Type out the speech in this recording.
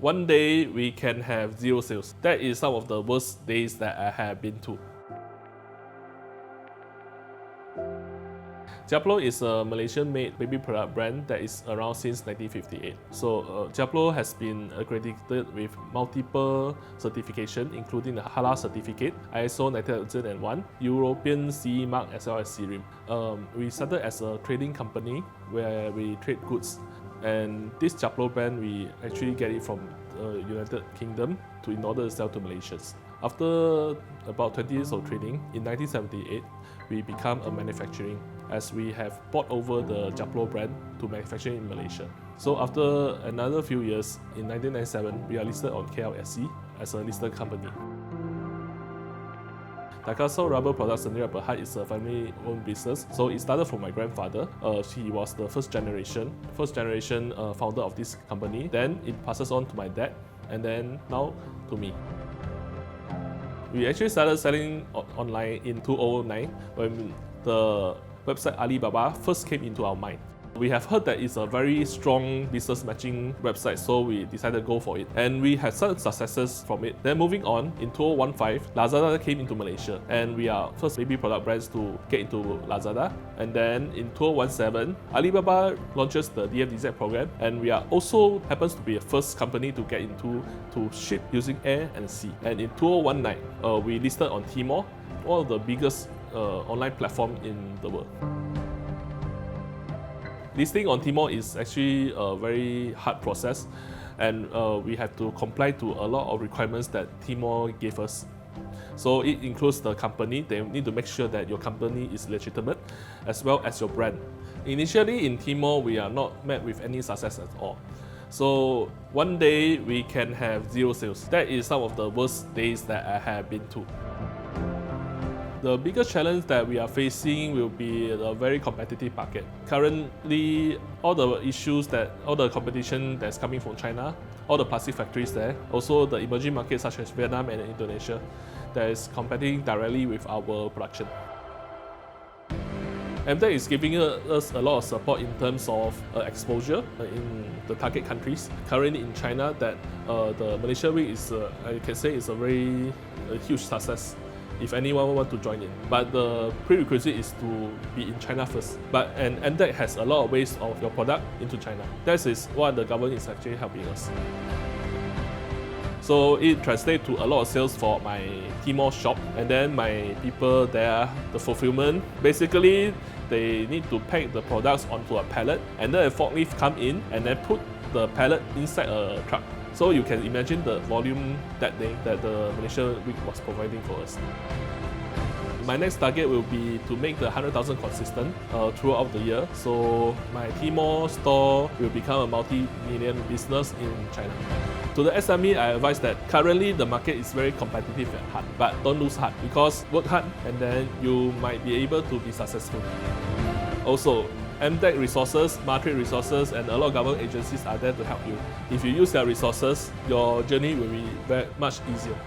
One day we can have zero sales. That is some of the worst days that I have been to. Japlo is a Malaysian-made baby product brand that is around since 1958. So Japlo has been accredited with multiple certifications, including the Halal certificate, ISO 9001, European CE mark, as well as CRIM. We started as a trading company where we trade goods, and this Japlo brand we actually get it from United Kingdom in order to sell to Malaysians. After about 20 years of trading, in 1978, we become a manufacturing, as we have bought over the Japlo brand to manufacture in Malaysia. So after another few years, in 1997, we are listed on KLSE as a listed company. Takaso Rubber Products Sendiri Berhad is a family-owned business, so it started from my grandfather. He was the first generation founder of this company. Then it passes on to my dad, and then now to me. We actually started selling online in 2009 when the website Alibaba first came into our mind. We have heard that it's a very strong business matching website, so we decided to go for it. And we had some successes from it. Then moving on, in 2015, Lazada came into Malaysia, and we are first baby product brands to get into Lazada. And then in 2017, Alibaba launches the DFDZ program, and we are also happens to be the first company to get into to ship using air and sea. And in 2019, we listed on Tmall, one of the biggest online platform in the world. Listing on Tmall is actually a very hard process, and we have to comply to a lot of requirements that Tmall gave us. So it includes the company. They need to make sure that your company is legitimate, as well as your brand. Initially in Tmall, we are not met with any success at all. So one day we can have zero sales. That is some of the worst days that I have been to. The biggest challenge that we are facing will be a very competitive market. Currently, all the competition that's coming from China, all the plastic factories there, also the emerging markets such as Vietnam and Indonesia, that is competing directly with our production. MTech is giving us a lot of support in terms of exposure in the target countries. Currently in China, that the Malaysia week is, I can say, is a very huge success if anyone wants to join in. But the prerequisite is to be in China first. And MTech has a lot of ways of your product into China. That is what the government is actually helping us. So it translates to a lot of sales for my Tmall shop, and then my people there, the fulfillment. Basically, they need to pack the products onto a pallet, and then a forklift come in and then put the pallet inside a truck. So you can imagine the volume that day that the Malaysia week was providing for us. My next target will be to make the 100,000 consistent throughout the year. So my Tmall store will become a multi-million business in China. To the SME, I advise that currently the market is very competitive and hard, but don't lose heart, because work hard and then you might be able to be successful. Also, MTech resources, market resources, and a lot of government agencies are there to help you. If you use their resources, your journey will be very much easier.